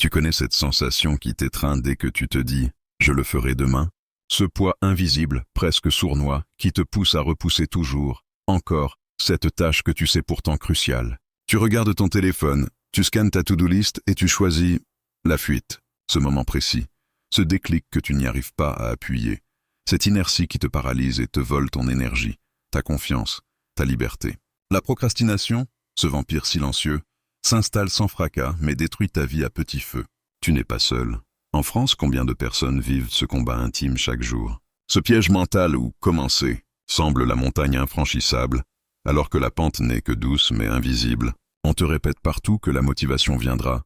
Tu connais cette sensation qui t'étreint dès que tu te dis « je le ferai demain ». Ce poids invisible, presque sournois, qui te pousse à repousser toujours, encore, cette tâche que tu sais pourtant cruciale. Tu regardes ton téléphone, tu scannes ta to-do list et tu choisis la fuite, ce moment précis, ce déclic que tu n'y arrives pas à appuyer, cette inertie qui te paralyse et te vole ton énergie, ta confiance, ta liberté. La procrastination, ce vampire silencieux, s'installe sans fracas mais détruit ta vie à petit feu. Tu n'es pas seul. En France, combien de personnes vivent ce combat intime chaque jour? Ce piège mental où commencer semble la montagne infranchissable, alors que la pente n'est que douce mais invisible. On te répète partout que la motivation viendra,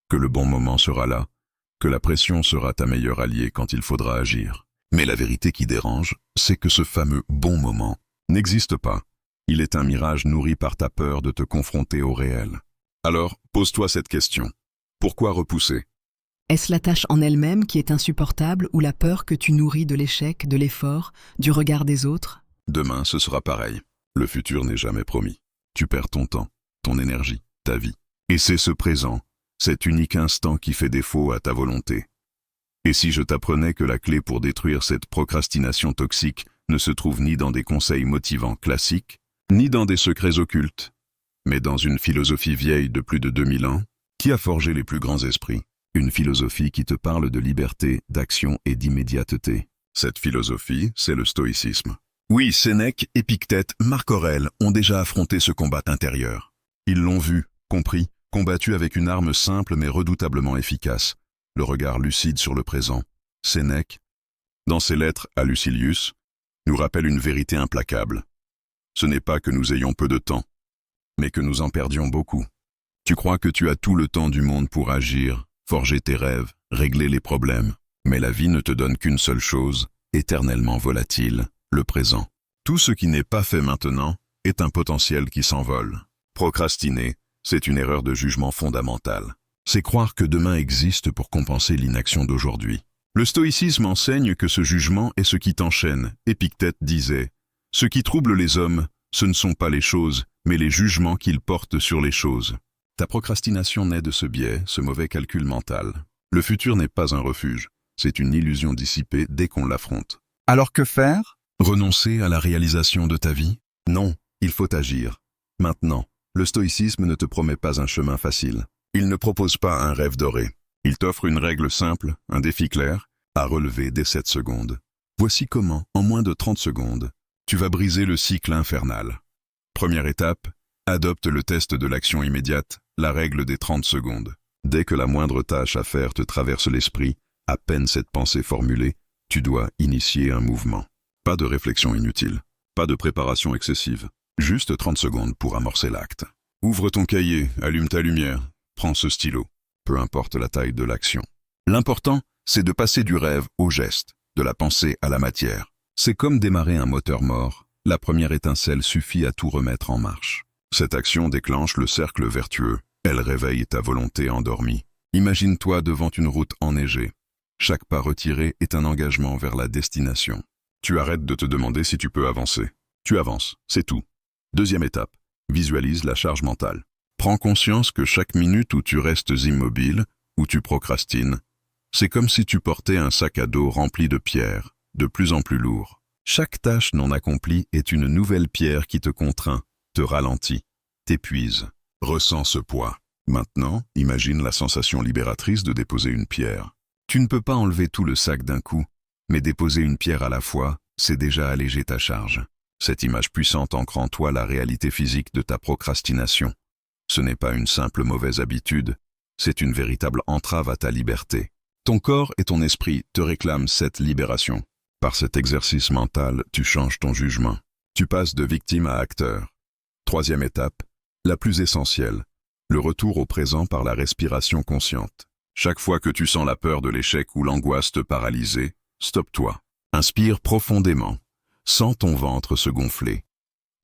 que le bon moment sera là, que la pression sera ta meilleure alliée quand il faudra agir. Mais la vérité qui dérange, c'est que ce fameux bon moment n'existe pas. Il est un mirage nourri par ta peur de te confronter au réel. Alors, pose-toi cette question. Pourquoi repousser? Est-ce la tâche en elle-même qui est insupportable ou la peur que tu nourris de l'échec, de l'effort, du regard des autres? Demain, ce sera pareil. Le futur n'est jamais promis. Tu perds ton temps, ton énergie, ta vie. Et c'est ce présent, cet unique instant qui fait défaut à ta volonté. Et si je t'apprenais que la clé pour détruire cette procrastination toxique ne se trouve ni dans des conseils motivants classiques, ni dans des secrets occultes, mais dans une philosophie vieille de plus de 2000 ans, qui a forgé les plus grands esprits. Une philosophie qui te parle de liberté, d'action et d'immédiateté. Cette philosophie, c'est le stoïcisme. Oui, Sénèque, Épictète, Marc Aurèle ont déjà affronté ce combat intérieur. Ils l'ont vu, compris, combattu avec une arme simple mais redoutablement efficace, le regard lucide sur le présent. Sénèque, dans ses lettres à Lucilius, nous rappelle une vérité implacable. Ce n'est pas que nous ayons peu de temps, mais que nous en perdions beaucoup. Tu crois que tu as tout le temps du monde pour agir, forger tes rêves, régler les problèmes. Mais la vie ne te donne qu'une seule chose, éternellement volatile, le présent. Tout ce qui n'est pas fait maintenant est un potentiel qui s'envole. Procrastiner, c'est une erreur de jugement fondamentale. C'est croire que demain existe pour compenser l'inaction d'aujourd'hui. Le stoïcisme enseigne que ce jugement est ce qui t'enchaîne. Épictète disait « Ce qui trouble les hommes, ce ne sont pas les choses, mais les jugements qu'ils portent sur les choses. » Ta procrastination naît de ce biais, ce mauvais calcul mental. Le futur n'est pas un refuge, c'est une illusion dissipée dès qu'on l'affronte. Alors que faire? Renoncer à la réalisation de ta vie? Non, il faut agir. Maintenant, le stoïcisme ne te promet pas un chemin facile. Il ne propose pas un rêve doré. Il t'offre une règle simple, un défi clair, à relever dès 7 secondes. Voici comment, en moins de 30 secondes, tu vas briser le cycle infernal. Première étape, adopte le test de l'action immédiate, la règle des 30 secondes. Dès que la moindre tâche à faire te traverse l'esprit, à peine cette pensée formulée, tu dois initier un mouvement. Pas de réflexion inutile, pas de préparation excessive, juste 30 secondes pour amorcer l'acte. Ouvre ton cahier, allume ta lumière, prends ce stylo, peu importe la taille de l'action. L'important, c'est de passer du rêve au geste, de la pensée à la matière. C'est comme démarrer un moteur mort, la première étincelle suffit à tout remettre en marche. Cette action déclenche le cercle vertueux. Elle réveille ta volonté endormie. Imagine-toi devant une route enneigée. Chaque pas retiré est un engagement vers la destination. Tu arrêtes de te demander si tu peux avancer. Tu avances, c'est tout. Deuxième étape, visualise la charge mentale. Prends conscience que chaque minute où tu restes immobile, où tu procrastines, c'est comme si tu portais un sac à dos rempli de pierres, de plus en plus lourd. Chaque tâche non accomplie est une nouvelle pierre qui te contraint, te ralentit, t'épuise. Ressens ce poids. Maintenant, imagine la sensation libératrice de déposer une pierre. Tu ne peux pas enlever tout le sac d'un coup, mais déposer une pierre à la fois, c'est déjà alléger ta charge. Cette image puissante ancre en toi la réalité physique de ta procrastination. Ce n'est pas une simple mauvaise habitude, c'est une véritable entrave à ta liberté. Ton corps et ton esprit te réclament cette libération. Par cet exercice mental, tu changes ton jugement. Tu passes de victime à acteur. Troisième étape, la plus essentielle, le retour au présent par la respiration consciente. Chaque fois que tu sens la peur de l'échec ou l'angoisse te paralyser, stoppe-toi. Inspire profondément. Sens ton ventre se gonfler.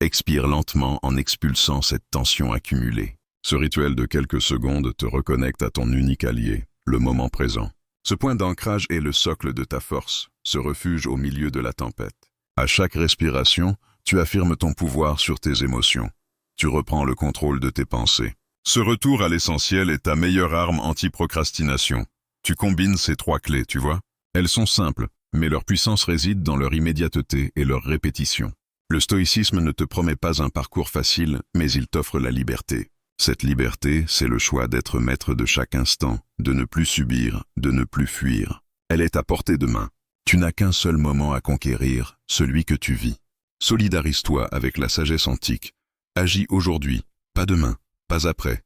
Expire lentement en expulsant cette tension accumulée. Ce rituel de quelques secondes te reconnecte à ton unique allié, le moment présent. Ce point d'ancrage est le socle de ta force, ce refuge au milieu de la tempête. À chaque respiration, tu affirmes ton pouvoir sur tes émotions. Tu reprends le contrôle de tes pensées. Ce retour à l'essentiel est ta meilleure arme anti-procrastination. Tu combines ces 3 clés, tu vois? Elles sont simples, mais leur puissance réside dans leur immédiateté et leur répétition. Le stoïcisme ne te promet pas un parcours facile, mais il t'offre la liberté. Cette liberté, c'est le choix d'être maître de chaque instant, de ne plus subir, de ne plus fuir. Elle est à portée de main. Tu n'as qu'un seul moment à conquérir, celui que tu vis. Solidarise-toi avec la sagesse antique. Agis aujourd'hui, pas demain, pas après.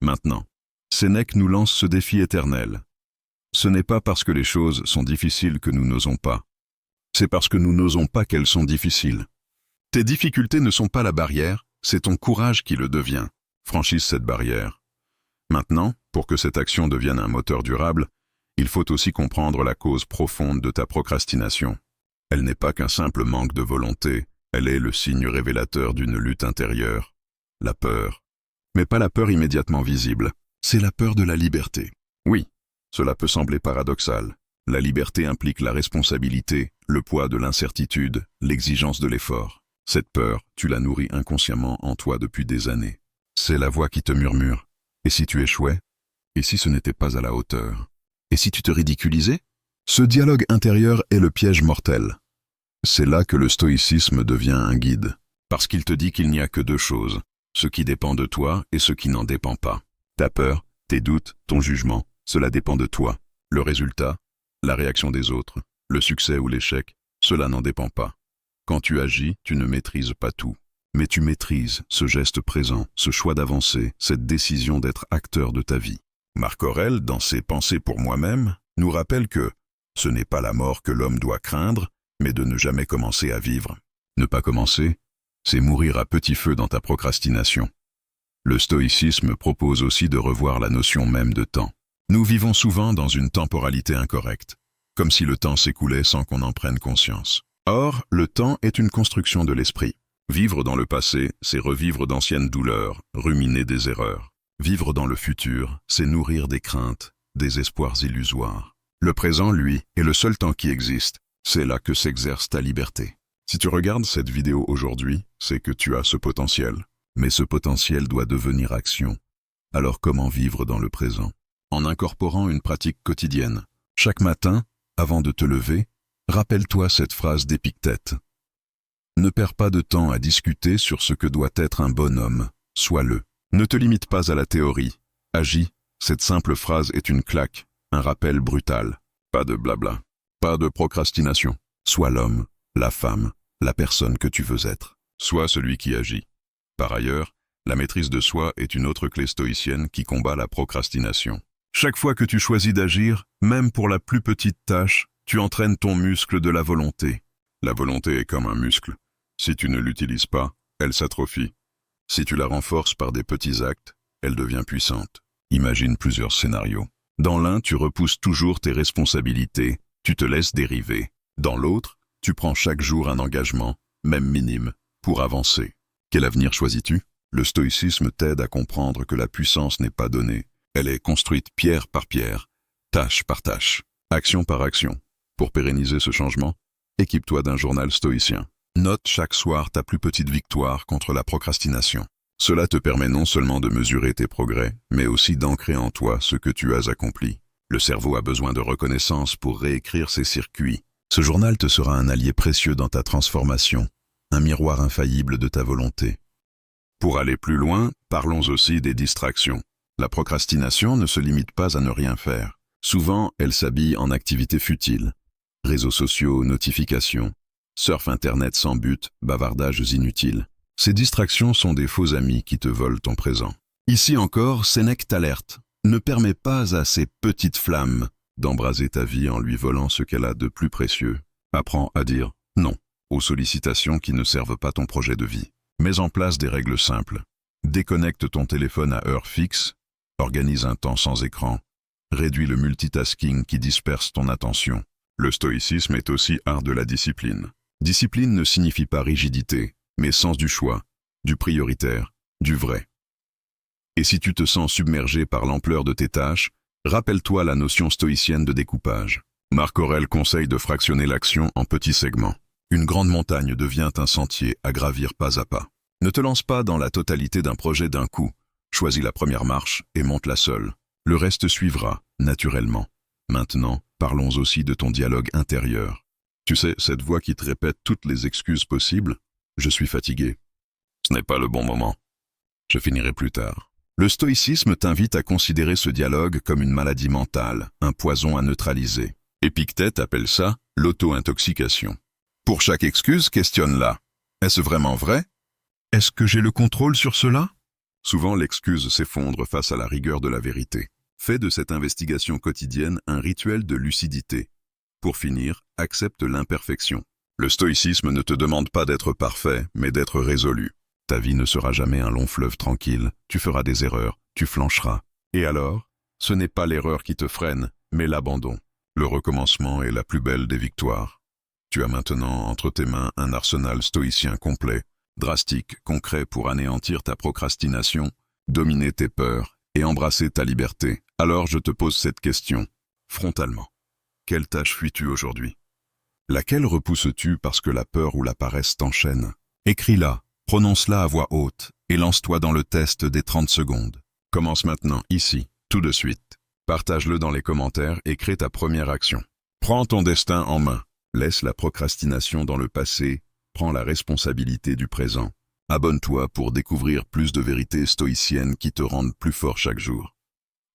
Maintenant. Sénèque nous lance ce défi éternel. Ce n'est pas parce que les choses sont difficiles que nous n'osons pas. C'est parce que nous n'osons pas qu'elles sont difficiles. Tes difficultés ne sont pas la barrière, c'est ton courage qui le devient. Franchisse cette barrière. Maintenant, pour que cette action devienne un moteur durable, il faut aussi comprendre la cause profonde de ta procrastination. Elle n'est pas qu'un simple manque de volonté, elle est le signe révélateur d'une lutte intérieure. La peur. Mais pas la peur immédiatement visible, c'est la peur de la liberté. Oui, cela peut sembler paradoxal. La liberté implique la responsabilité, le poids de l'incertitude, l'exigence de l'effort. Cette peur, tu la nourris inconsciemment en toi depuis des années. C'est la voix qui te murmure. Et si tu échouais? Et si ce n'était pas à la hauteur? Et si tu te ridiculisais? Ce dialogue intérieur est le piège mortel. C'est là que le stoïcisme devient un guide, parce qu'il te dit qu'il n'y a que 2 choses, ce qui dépend de toi et ce qui n'en dépend pas. Ta peur, tes doutes, ton jugement, cela dépend de toi. Le résultat, la réaction des autres, le succès ou l'échec, cela n'en dépend pas. Quand tu agis, tu ne maîtrises pas tout. Mais tu maîtrises ce geste présent, ce choix d'avancer, cette décision d'être acteur de ta vie. Marc Aurèle, dans ses Pensées pour moi-même, nous rappelle que ce n'est pas la mort que l'homme doit craindre, mais de ne jamais commencer à vivre. Ne pas commencer, c'est mourir à petit feu dans ta procrastination. Le stoïcisme propose aussi de revoir la notion même de temps. Nous vivons souvent dans une temporalité incorrecte, comme si le temps s'écoulait sans qu'on en prenne conscience. Or, le temps est une construction de l'esprit. Vivre dans le passé, c'est revivre d'anciennes douleurs, ruminer des erreurs. Vivre dans le futur, c'est nourrir des craintes, des espoirs illusoires. Le présent, lui, est le seul temps qui existe. C'est là que s'exerce ta liberté. Si tu regardes cette vidéo aujourd'hui, c'est que tu as ce potentiel. Mais ce potentiel doit devenir action. Alors comment vivre dans le présent? En incorporant une pratique quotidienne. Chaque matin, avant de te lever, rappelle-toi cette phrase d'Épictète. Ne perds pas de temps à discuter sur ce que doit être un bon homme, sois-le. Ne te limite pas à la théorie, agis. Cette simple phrase est une claque, un rappel brutal. Pas de blabla, pas de procrastination. Sois l'homme, la femme, la personne que tu veux être. Sois celui qui agit. Par ailleurs, la maîtrise de soi est une autre clé stoïcienne qui combat la procrastination. Chaque fois que tu choisis d'agir, même pour la plus petite tâche, tu entraînes ton muscle de la volonté. La volonté est comme un muscle. Si tu ne l'utilises pas, elle s'atrophie. Si tu la renforces par des petits actes, elle devient puissante. Imagine plusieurs scénarios. Dans l'un, tu repousses toujours tes responsabilités, tu te laisses dériver. Dans l'autre, tu prends chaque jour un engagement, même minime, pour avancer. Quel avenir choisis-tu? Le stoïcisme t'aide à comprendre que la puissance n'est pas donnée. Elle est construite pierre par pierre, tâche par tâche, action par action. Pour pérenniser ce changement, équipe-toi d'un journal stoïcien. Note chaque soir ta plus petite victoire contre la procrastination. Cela te permet non seulement de mesurer tes progrès, mais aussi d'ancrer en toi ce que tu as accompli. Le cerveau a besoin de reconnaissance pour réécrire ses circuits. Ce journal te sera un allié précieux dans ta transformation, un miroir infaillible de ta volonté. Pour aller plus loin, parlons aussi des distractions. La procrastination ne se limite pas à ne rien faire. Souvent, elle s'habille en activités futiles. Réseaux sociaux, notifications, surf internet sans but, bavardages inutiles. Ces distractions sont des faux amis qui te volent ton présent. Ici encore, Sénèque t'alerte. Ne permets pas à ces petites flammes d'embraser ta vie en lui volant ce qu'elle a de plus précieux. Apprends à dire non aux sollicitations qui ne servent pas ton projet de vie. Mets en place des règles simples. Déconnecte ton téléphone à heure fixe. Organise un temps sans écran. Réduis le multitasking qui disperse ton attention. Le stoïcisme est aussi art de la discipline. Discipline ne signifie pas rigidité, mais sens du choix, du prioritaire, du vrai. Et si tu te sens submergé par l'ampleur de tes tâches, rappelle-toi la notion stoïcienne de découpage. Marc Aurèle conseille de fractionner l'action en petits segments. Une grande montagne devient un sentier à gravir pas à pas. Ne te lance pas dans la totalité d'un projet d'un coup. Choisis la première marche et monte-la seule. Le reste suivra, naturellement. Maintenant, parlons aussi de ton dialogue intérieur. Tu sais, cette voix qui te répète toutes les excuses possibles. Je suis fatigué. Ce n'est pas le bon moment. Je finirai plus tard. Le stoïcisme t'invite à considérer ce dialogue comme une maladie mentale, un poison à neutraliser. Épictète appelle ça l'auto-intoxication. Pour chaque excuse, questionne-la. Est-ce vraiment vrai? Est-ce que j'ai le contrôle sur cela? Souvent, l'excuse s'effondre face à la rigueur de la vérité. Fais de cette investigation quotidienne un rituel de lucidité. Pour finir, accepte l'imperfection. Le stoïcisme ne te demande pas d'être parfait, mais d'être résolu. Ta vie ne sera jamais un long fleuve tranquille, tu feras des erreurs, tu flancheras. Et alors, ce n'est pas l'erreur qui te freine, mais l'abandon. Le recommencement est la plus belle des victoires. Tu as maintenant entre tes mains un arsenal stoïcien complet, drastique, concret pour anéantir ta procrastination, dominer tes peurs et embrasser ta liberté. Alors je te pose cette question, frontalement. Quelle tâche fuis-tu aujourd'hui? Laquelle repousses-tu parce que la peur ou la paresse t'enchaîne? Écris-la, prononce-la à voix haute et lance-toi dans le test des 30 secondes. Commence maintenant, ici, tout de suite. Partage-le dans les commentaires et crée ta première action. Prends ton destin en main. Laisse la procrastination dans le passé. Prends la responsabilité du présent. Abonne-toi pour découvrir plus de vérités stoïciennes qui te rendent plus fort chaque jour.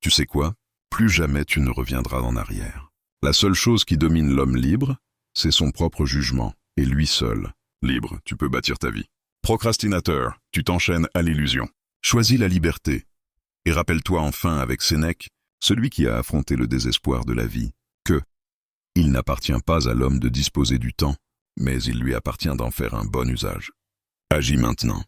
Tu sais quoi? Plus jamais tu ne reviendras en arrière. La seule chose qui domine l'homme libre, c'est son propre jugement, et lui seul. Libre, tu peux bâtir ta vie. Procrastinateur, tu t'enchaînes à l'illusion. Choisis la liberté. Et rappelle-toi enfin avec Sénèque, celui qui a affronté le désespoir de la vie, que il n'appartient pas à l'homme de disposer du temps, mais il lui appartient d'en faire un bon usage. Agis maintenant.